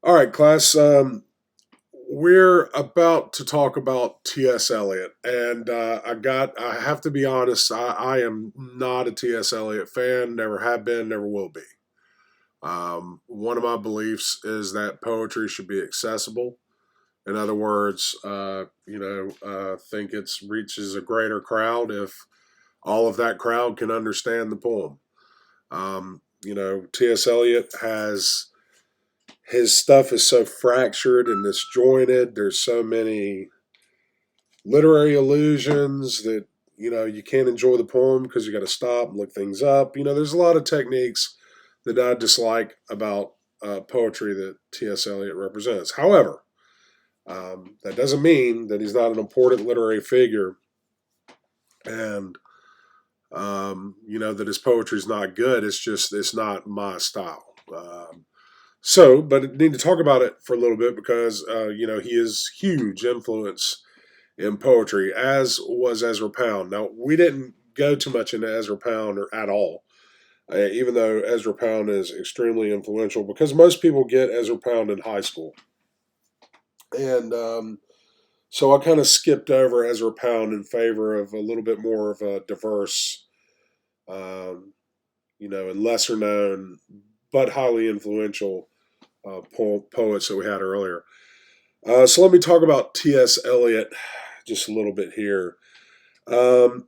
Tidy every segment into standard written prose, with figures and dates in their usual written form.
All right, class. We're about to talk about T.S. Eliot, and I have to be honest. I am not a T.S. Eliot fan. Never have been. Never will be. One of my beliefs is that poetry should be accessible. In other words, think it reaches a greater crowd if all of that crowd can understand the poem. T.S. Eliot has his stuff is so fractured and disjointed. There's so many literary allusions that you can't enjoy the poem because you got to stop and look things up. There's a lot of techniques that I dislike about poetry that T.S. Eliot represents. However, that doesn't mean that he's not an important literary figure, and that his poetry is not good. It's just it's not my style. But I need to talk about it for a little bit because he is huge influence in poetry, as was Ezra Pound. Now we didn't go too much into Ezra Pound or at all, even though Ezra Pound is extremely influential because most people get Ezra Pound in high school, and so I kind of skipped over Ezra Pound in favor of a little bit more of a diverse, um, and lesser known but highly influential poets that we had earlier. So let me talk about T.S. Eliot just a little bit here. Um,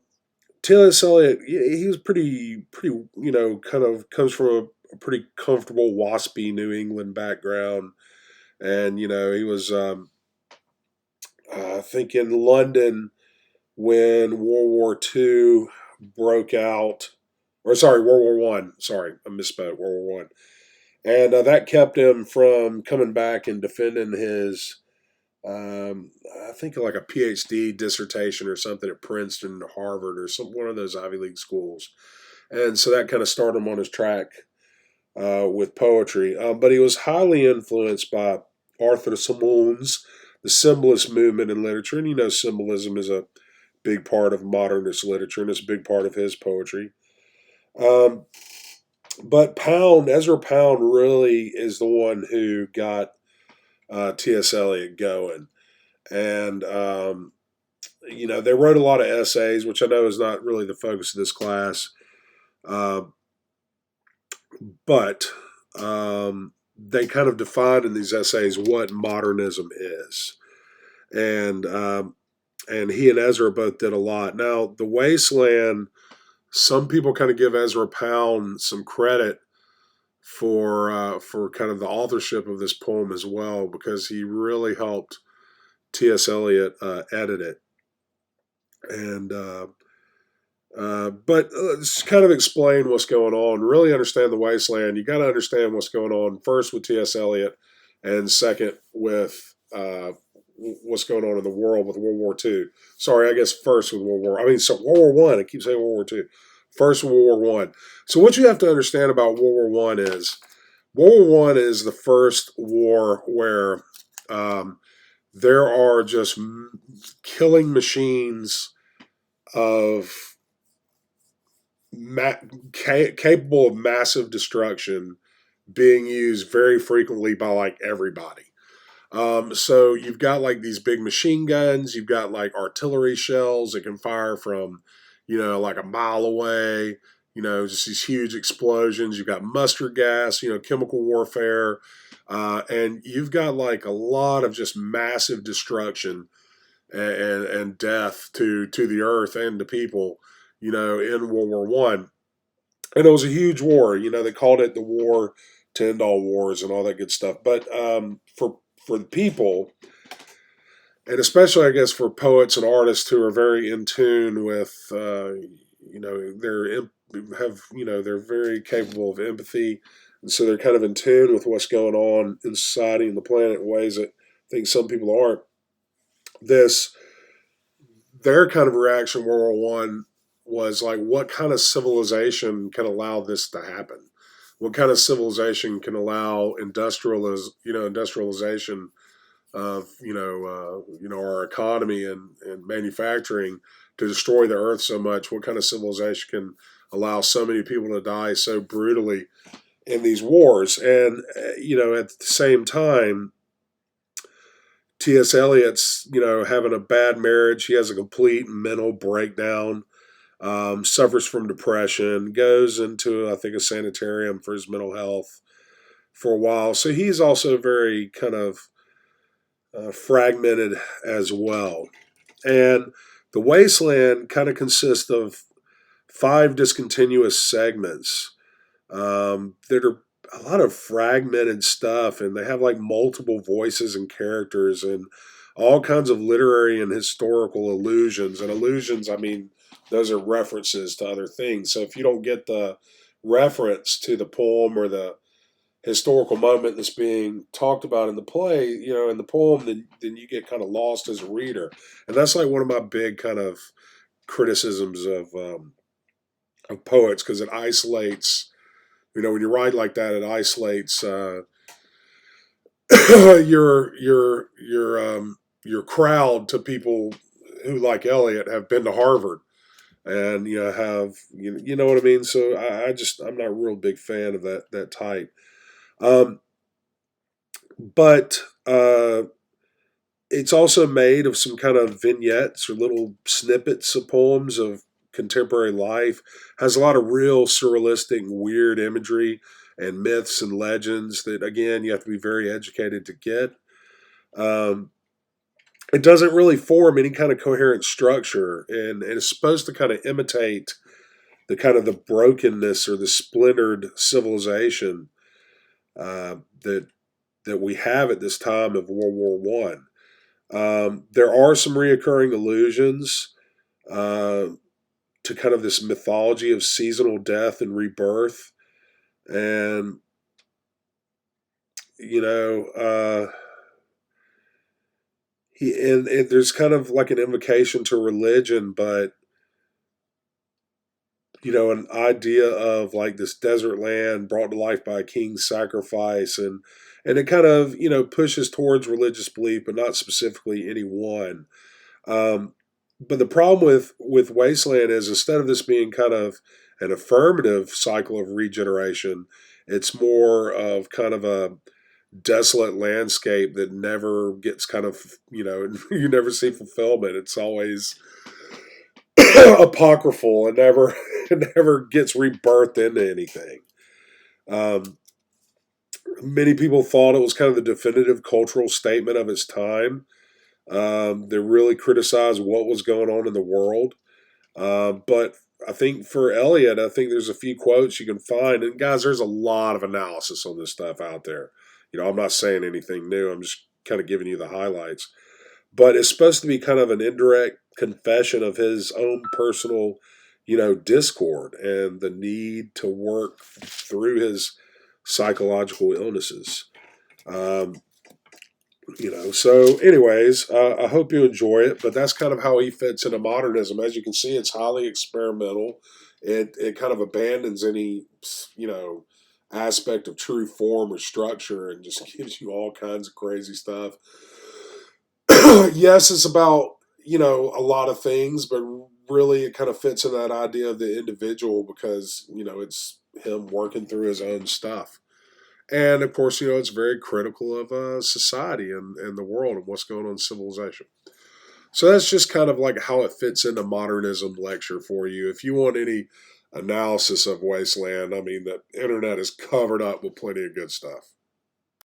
T.S. Eliot, he was pretty, kind of comes from a pretty comfortable, waspy New England background, and he was, I think, in London when World War II broke out, or sorry, World War One. Sorry, I misspoke. World War One, and that kept him from coming back and defending his I think like a PhD dissertation or something at Princeton or Harvard or some one of those Ivy League schools, and so that kind of started him on his track with poetry. But he was highly influenced by Arthur Symons, the symbolist movement in literature, and symbolism is a big part of modernist literature, and it's a big part of his poetry. Um, but Ezra Pound, really is the one who got T.S. Eliot going. And they wrote a lot of essays, which I know is not really the focus of this class, uh, but they kind of defined in these essays what modernism is, and he and Ezra both did a lot. Now, the Wasteland, some people kind of give Ezra Pound some credit for kind of the authorship of this poem as well, because he really helped T.S. Eliot edit it. And but let's kind of explain what's going on. Really understand the Wasteland. You got to understand what's going on first with T.S. Eliot, and second with what's going on in the world with World War II. Sorry, I guess first with World War One. I keep saying World War II. First with World War One. So what you have to understand about World War One is World War One is the first war where there are just killing machines of capable of massive destruction being used very frequently by like everybody. So you've got like these big machine guns, you've got like artillery shells that can fire from, like a mile away, just these huge explosions. You've got mustard gas, chemical warfare, and you've got like a lot of just massive destruction and death to the earth and to people, in World War One. And it was a huge war. They called it the war to end all wars and all that good stuff. But for the people, and especially I guess for poets and artists who are very in tune with, they're very capable of empathy, and so they're kind of in tune with what's going on in society and the planet in ways that I think some people aren't. This Their kind of reaction to World War One was like, what kind of civilization can allow this to happen? What kind of civilization can allow industrialization of our economy and manufacturing to destroy the earth so much? What kind of civilization can allow so many people to die so brutally in these wars. And, at the same time, T.S. Eliot's, having a bad marriage. He has a complete mental breakdown, suffers from depression, goes into, I think, a sanitarium for his mental health for a while. So he's also very kind of fragmented as well. And the Wasteland kind of consists of five discontinuous segments that are a lot of fragmented stuff, and they have like multiple voices and characters and all kinds of literary and historical allusions. And allusions, I mean, those are references to other things. So if you don't get the reference to the poem or the historical moment that's being talked about in the play, in the poem, then you get kind of lost as a reader. And that's like one of my big kind of criticisms of poets, because it isolates. When you write like that, it isolates your crowd to people who, like Elliot, have been to Harvard and have you know what I mean. So I'm not a real big fan of that type. Um, but it's also made of some kind of vignettes or little snippets of poems of contemporary life. Has a lot of real surrealistic, weird imagery and myths and legends that, again, you have to be very educated to get. Um, it doesn't really form any kind of coherent structure, and it's supposed to kind of imitate the kind of the brokenness or the splintered civilization that we have at this time of World War One. There are some reoccurring allusions uh, to kind of this mythology of seasonal death and rebirth, and you know, and there's kind of like an invocation to religion, but an idea of like this desert land brought to life by a king's sacrifice, and it kind of pushes towards religious belief, but not specifically any one. Um, but the problem with Wasteland is, instead of this being kind of an affirmative cycle of regeneration, it's more of kind of a desolate landscape that never gets kind of you never see fulfillment. It's always apocryphal and never it never gets rebirthed into anything. Um, Many people thought it was kind of the definitive cultural statement of its time. They really criticized what was going on in the world. But I think for Elliot, I think there's a few quotes you can find. And guys, there's a lot of analysis on this stuff out there. I'm not saying anything new. I'm just kind of giving you the highlights. But it's supposed to be kind of an indirect confession of his own personal, discord and the need to work through his psychological illnesses. Um, so anyways, I hope you enjoy it, but that's kind of how he fits into modernism. As you can see, it's highly experimental. It kind of abandons any aspect of true form or structure, and just gives you all kinds of crazy stuff. Yes, it's about a lot of things, but really it kind of fits in that idea of the individual, because it's him working through his own stuff. And of course, it's very critical of society and the world and what's going on in civilization. So that's just kind of like how it fits into modernism lecture for you. If you want any analysis of Wasteland, I mean, the internet is covered up with plenty of good stuff.